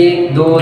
1 2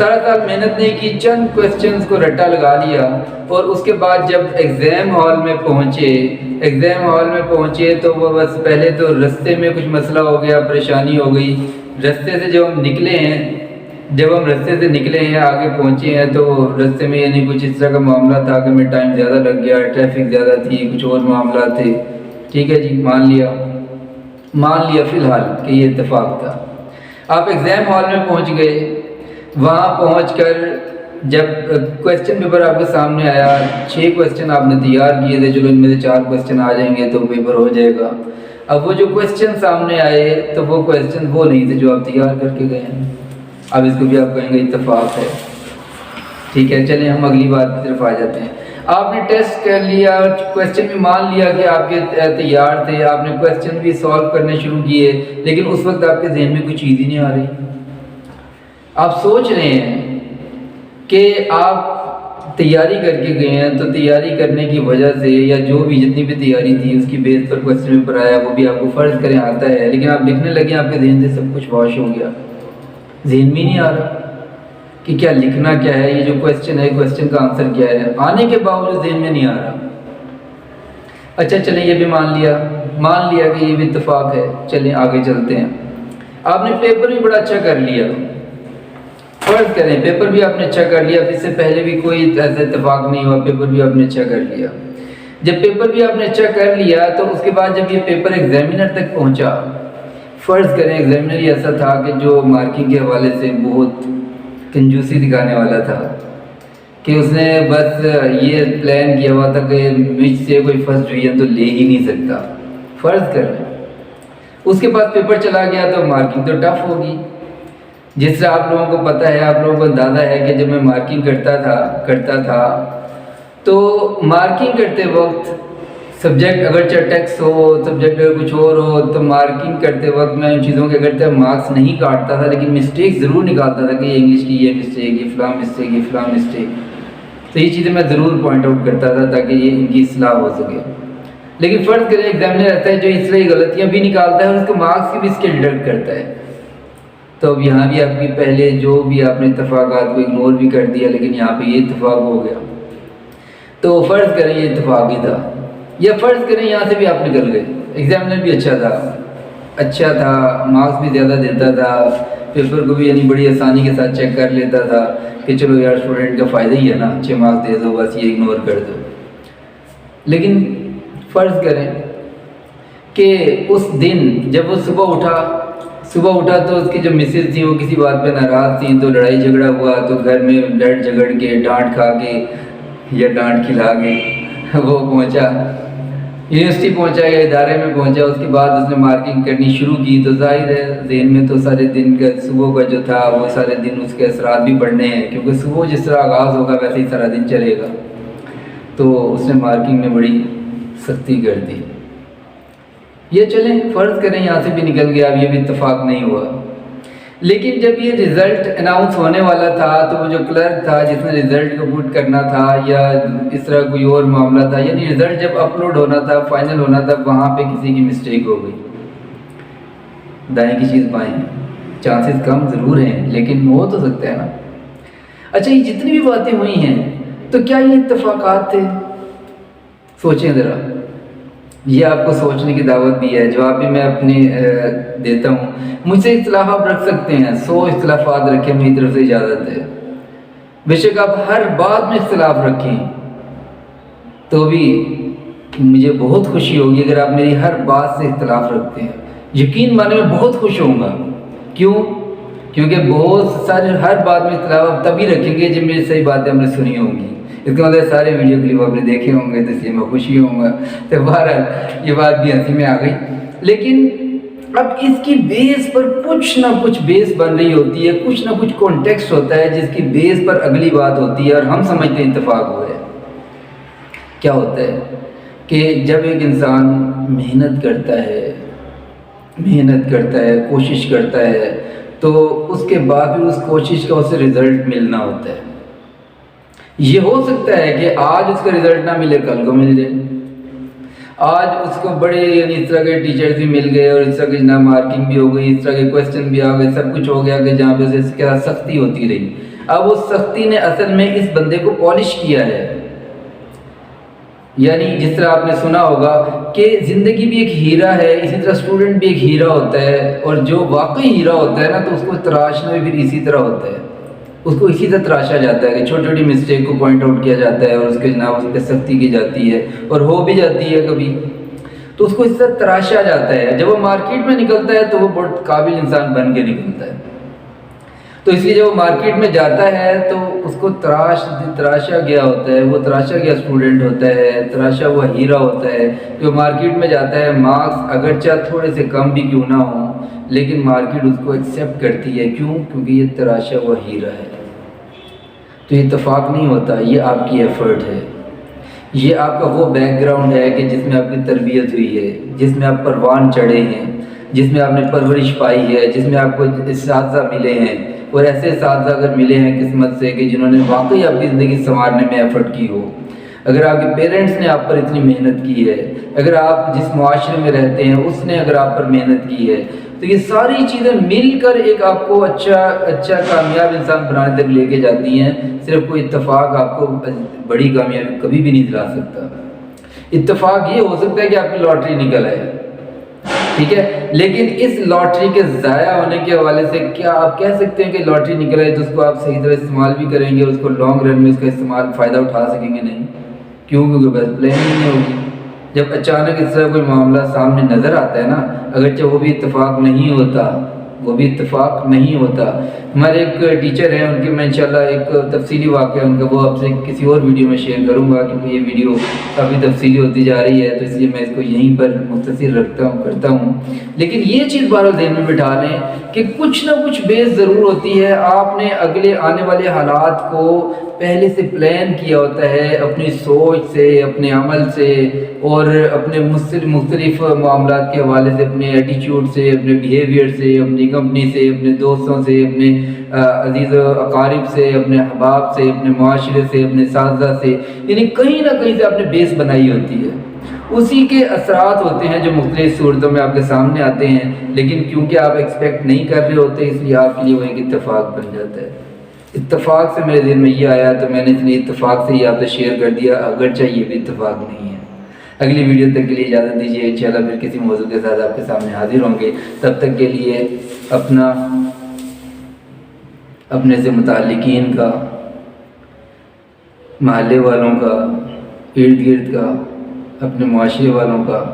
سارا سال محنت نہیں کی، چند کویسچنز کو رٹا لگا لیا، اور اس کے بعد جب ایگزام ہال میں پہنچے تو وہ بس پہلے تو رستے میں کچھ مسئلہ ہو گیا، پریشانی ہو گئی۔ رستے سے جب ہم نکلے ہیں آگے پہنچے ہیں تو رستے میں یعنی کچھ اس طرح کا معاملہ تھا کہ میں ٹائم زیادہ لگ گیا، ٹریفک زیادہ تھی، کچھ اور معاملات تھے، ٹھیک ہے جی، مان لیا فی الحال کہ یہ اتفاق تھا۔ آپ ایگزام ہال میں پہنچ گئے، وہاں پہنچ کر جب کویسچن پیپر آپ کے سامنے آیا، 6 کویسچن آپ نے تیار کیے تھے، چلو ان میں سے 4 کویسچن آ جائیں گے تو پیپر ہو جائے گا۔ اب وہ جو کویسچن سامنے آئے تو وہ کویسچن وہ نہیں تھے جو آپ تیار کر کے گئے ہیں۔ اب اس کو بھی آپ کہیں گے اتفاق ہے، ٹھیک ہے، چلیں ہم اگلی بات کی طرف آ جاتے ہیں۔ آپ نے ٹیسٹ کر لیا، کویسچن بھی مان لیا کہ آپ کے تیار تھے، آپ نے کویسچن بھی سالو کرنے شروع کیے، لیکن اس وقت آپ کے ذہن میں کوئی چیز ہی نہیں آ رہی۔ آپ سوچ رہے ہیں کہ آپ تیاری کر کے گئے ہیں، تو تیاری کرنے کی وجہ سے یا جو بھی جتنی بھی تیاری تھی اس کی بیس پر کویسچن پیپر آیا، وہ بھی آپ کو فرض کریں آتا ہے، لیکن آپ لکھنے لگے آپ کے ذہن سے سب کچھ واش ہو گیا، ذہن میں نہیں آ رہا کہ کیا لکھنا کیا ہے، یہ جو کویسچن ہے کویسچن کا آنسر کیا ہے، آنے کے باوجود ذہن میں نہیں آ رہا۔ اچھا چلیں یہ بھی مان لیا کہ یہ بھی اتفاق ہے، چلیں آگے چلتے ہیں۔ آپ نے پیپر بھی بڑا اچھا کر لیا، فرض کریں پیپر بھی آپ نے اچھا کر لیا، اس سے پہلے بھی کوئی ایسا اتفاق نہیں ہوا، پیپر بھی آپ نے اچھا کر لیا۔ جب پیپر بھی آپ نے اچھا کر لیا تو اس کے بعد جب یہ پیپر ایگزامینر تک پہنچا، فرض کریں ایگزامینر ہی ایسا تھا کہ جو مارکنگ کے حوالے سے بہت کنجوسی دکھانے والا تھا، کہ اس نے بس یہ پلان کیا ہوا تھا کہ مجھ سے کوئی فرسٹ ڈویژن تو لے ہی نہیں سکتا، فرض کر لیں۔ اس کے بعد پیپر چلا گیا تو مارکنگ تو ٹف ہوگی، جس سے آپ لوگوں کو پتہ ہے، آپ لوگوں کو اندازہ ہے کہ جب میں مارکنگ کرتا تھا تو مارکنگ کرتے وقت سبجیکٹ اگرچہ ٹیکسٹ ہو، سبجیکٹ اگر کچھ اور ہو، تو مارکنگ کرتے وقت میں ان چیزوں کے اگرچہ مارکس نہیں کاٹتا تھا، لیکن مسٹیک ضرور نکالتا تھا کہ یہ انگلش کی یہ مسٹیک، یہ فلاں مسٹیک، تو یہ چیزیں میں ضرور پوائنٹ آؤٹ کرتا تھا تاکہ یہ ان کی اصلاح ہو سکے۔ لیکن فرض کریں ایگزامینر رہتا ہے جو اصلاحی غلطیاں بھی نکالتا ہے اور اس کو مارکس کی بھی اس کے ڈیڈکٹ کرتا ہے، تو اب یہاں بھی آپ کی پہلے جو بھی آپ نے اتفاقات کو اگنور بھی کر دیا، لیکن یہاں پہ یہ اتفاق ہو گیا، تو فرض کریں یہ اتفاق ہی تھا، یا فرض کریں یہاں سے بھی آپ نکل گئے، ایگزامینر بھی اچھا تھا، مارکس بھی زیادہ دیتا تھا، پیپر کو بھی یعنی بڑی آسانی کے ساتھ چیک کر لیتا تھا کہ چلو یار اسٹوڈنٹ کا فائدہ ہی ہے نا، اچھے مارکس دے دو، بس یہ اگنور کر دو۔ لیکن فرض کریں کہ اس دن جب وہ صبح اٹھا تو اس کی جو مسز تھی وہ کسی بات پہ ناراض تھیں، تو لڑائی جھگڑا ہوا، تو گھر میں لڑ جھگڑ کے ڈانٹ کھا کے یا ڈانٹ کھلا کے وہ پہنچا یونیورسٹی پہنچا یا ادارے میں پہنچا، اس کے بعد اس نے مارکنگ کرنی شروع کی، تو ظاہر ہے ذہن میں تو سارے دن کا صبح کا جو تھا وہ سارے دن اس کے اثرات بھی پڑنے ہیں، کیونکہ صبح جس طرح آغاز ہوگا ویسے ہی سارا دن چلے گا، تو اس نے مارکنگ میں بڑی سختی کر دی۔ یہ چلیں فرض کریں یہاں سے بھی نکل گیا، اب یہ بھی اتفاق نہیں ہوا، لیکن جب یہ رزلٹ اناؤنس ہونے والا تھا تو وہ جو کلرک تھا جس نے رزلٹ کو پٹ کرنا تھا یا اس طرح کوئی اور معاملہ تھا، یعنی رزلٹ جب اپلوڈ ہونا تھا، فائنل ہونا تھا، وہاں پہ کسی کی مسٹیک ہو گئی، دائیں کی چیز بائیں، چانسز کم ضرور ہیں لیکن ہو تو سکتا ہے نا۔ اچھا یہ جتنی بھی باتیں ہوئی ہیں تو کیا یہ اتفاقات تھے؟ سوچیں ذرا، یہ آپ کو سوچنے کی دعوت بھی ہے، جواب بھی میں اپنی دیتا ہوں۔ مجھ سے اختلاف آپ رکھ سکتے ہیں، 100 اختلافات رکھیں، میری طرف سے اجازت ہے، بے شک آپ ہر بات میں اختلاف رکھیں، تو بھی مجھے بہت خوشی ہوگی اگر آپ میری ہر بات سے اختلاف رکھتے ہیں، یقین مانے میں بہت خوش ہوں گا۔ کیوں؟ کیونکہ بہت سارے ہر بات میں اختلاف آپ تبھی رکھیں گے جب میری صحیح باتیں ہم نے سنی ہوں گی، اس کا مطلب سارے ویڈیو کلپ آپ نے دیکھے ہوں گے، تو اس لیے میں خوشی ہوں گا۔ تو بہرحال یہ بات بھی ہنسی میں آ گئی، لیکن اب اس کی بیس پر کچھ نہ کچھ بیس بن رہی ہوتی ہے، کچھ نہ کچھ کانٹیکسٹ ہوتا ہے جس کی بیس پر اگلی بات ہوتی ہے، اور ہم سمجھتے ہیں اتفاق ہوا ہے۔ کیا ہوتا ہے کہ جب ایک انسان محنت کرتا ہے، کوشش کرتا ہے، تو اس کے بعد بھی اس کوشش کا اسے رزلٹ ملنا ہوتا ہے۔ یہ ہو سکتا ہے کہ آج اس کا رزلٹ نہ ملے، کل کو مل جائے، آج اس کو بڑے یعنی اس طرح کے ٹیچرز بھی مل گئے اور اس طرح کی جناب مارکنگ بھی ہو گئی، اس طرح کے کویسچن بھی آ گئے، سب کچھ ہو گیا کہ جہاں پہ اس کے ساتھ سختی ہوتی رہی، اب وہ سختی نے اصل میں اس بندے کو پالش کیا ہے. یعنی جس طرح آپ نے سنا ہوگا کہ زندگی بھی ایک ہیرا ہے، اسی طرح اسٹوڈنٹ بھی ایک ہیرا ہوتا ہے، اور جو واقعی ہیرا ہوتا ہے نا تو اس کو تراشنا بھی پھر اسی طرح ہوتا ہے. اس کو اسی طرح تراشا جاتا ہے کہ چھوٹی چھوٹی مسٹیک کو پوائنٹ آؤٹ کیا جاتا ہے اور اس کے جناب اس پہ سختی کی جاتی ہے، اور ہو بھی جاتی ہے کبھی، تو اس کو اس طرح تراشا جاتا ہے. جب وہ مارکیٹ میں نکلتا ہے تو وہ بہت قابل انسان بن کے نکلتا ہے. تو اس لیے جب وہ مارکیٹ میں جاتا ہے تو اس کو تراشا گیا ہوتا ہے، وہ تراشا گیا اسٹوڈنٹ ہوتا ہے، تراشا ہوا ہیرا ہوتا ہے. جو مارکیٹ میں جاتا ہے، مارکس اگرچہ تھوڑے سے کم بھی کیوں نہ ہوں لیکن مارکیٹ اس کو ایکسیپٹ کرتی ہے. کیوں؟ کیونکہ یہ تراشا ہوا ہیرا ہے. تو یہ اتفاق نہیں ہوتا، یہ آپ کی ایفرٹ ہے، یہ آپ کا وہ بیک گراؤنڈ ہے کہ جس میں آپ کی تربیت ہوئی ہے، جس میں آپ پروان چڑھے ہیں، جس میں آپ نے پرورش پائی ہے، جس میں آپ کو اساتذہ ملے ہیں. اور ایسے اساتذہ اگر ملے ہیں قسمت سے کہ جنہوں نے واقعی آپ کی زندگی سنوارنے میں ایفرٹ کی ہو، اگر آپ کے پیرنٹس نے آپ پر اتنی محنت کی ہے، اگر آپ جس معاشرے میں رہتے ہیں اس نے اگر آپ پر محنت کی ہے، تو یہ ساری چیزیں مل کر ایک آپ کو اچھا کامیاب انسان بنانے تک لے کے جاتی ہیں. صرف کوئی اتفاق آپ کو بڑی کامیابی کبھی بھی نہیں دلا سکتا. اتفاق یہ ہو سکتا ہے کہ آپ کی لاٹری نکل آئے، ٹھیک ہے، لیکن اس لاٹری کے ضائع ہونے کے حوالے سے کیا آپ کہہ سکتے ہیں کہ لاٹری نکل آئے تو اس کو آپ صحیح طرح استعمال بھی کریں گے، اس کو لانگ رن میں اس کا استعمال فائدہ اٹھا سکیں گے؟ نہیں. کیوں؟ کیونکہ بس پلاننگ نہیں ہوگی. جب اچانک اس طرح کوئی معاملہ سامنے نظر آتا ہے نا، اگرچہ وہ بھی اتفاق نہیں ہوتا، وہ بھی اتفاق نہیں ہوتا. ہمارے ایک ٹیچر ہیں، ان کے میں انشاءاللہ ایک تفصیلی واقعہ ان کا وہ آپ سے کسی اور ویڈیو میں شیئر کروں گا، کیونکہ یہ ویڈیو کافی تفصیلی ہوتی جا رہی ہے، تو اس لیے میں اس کو یہیں پر مختصر کرتا ہوں. لیکن یہ چیز بہرحال ذہن میں بٹھا لیں کہ کچھ نہ کچھ بیس ضرور ہوتی ہے. آپ نے اگلے آنے والے حالات کو پہلے سے پلان کیا ہوتا ہے، اپنی سوچ سے، اپنے عمل سے، اور اپنے مختلف معاملات کے حوالے سے، اپنے ایٹیچیوڈ سے، اپنے بیہیویئر سے، اپنی کمپنی سے، اپنے دوستوں سے، اپنے عزیز و اقارب سے، اپنے احباب سے، اپنے معاشرے سے، اپنے اساتذہ سے، یعنی کہیں نہ کہیں سے آپ نے بیس بنائی ہوتی ہے. اسی کے اثرات ہوتے ہیں جو مختلف صورتوں میں آپ کے سامنے آتے ہیں، لیکن کیونکہ آپ ایکسپیکٹ نہیں کر رہے ہوتے اس لیے آپ کے لیے وہ ایک اتفاق بن جاتا ہے. اتفاق سے میرے ذہن میں یہ آیا تو میں نے اس لیے اتفاق سے یہ آپ سے شیئر کر دیا، اگرچہ یہ بھی اتفاق نہیں ہے. اگلی ویڈیو تک کے لیے اجازت دیجیے، انشاءاللہ پھر کسی موضوع کے ساتھ آپ کے سامنے حاضر ہوں گے. تب تک کے لیے اپنے سے متعلقین کا، محلے والوں کا، ارد گرد کا، اپنے معاشرے والوں کا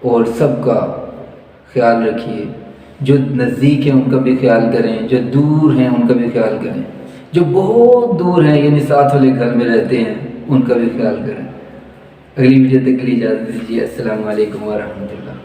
اور سب کا خیال رکھیے. جو نزدیک ہیں ان کا بھی خیال کریں، جو دور ہیں ان کا بھی خیال کریں، جو بہت دور ہیں یعنی ساتھ والے گھر میں رہتے ہیں ان کا بھی خیال کریں. اگلی ویڈیو تک کے لیے اجازت دیجیے. السلام علیکم ورحمۃ اللہ.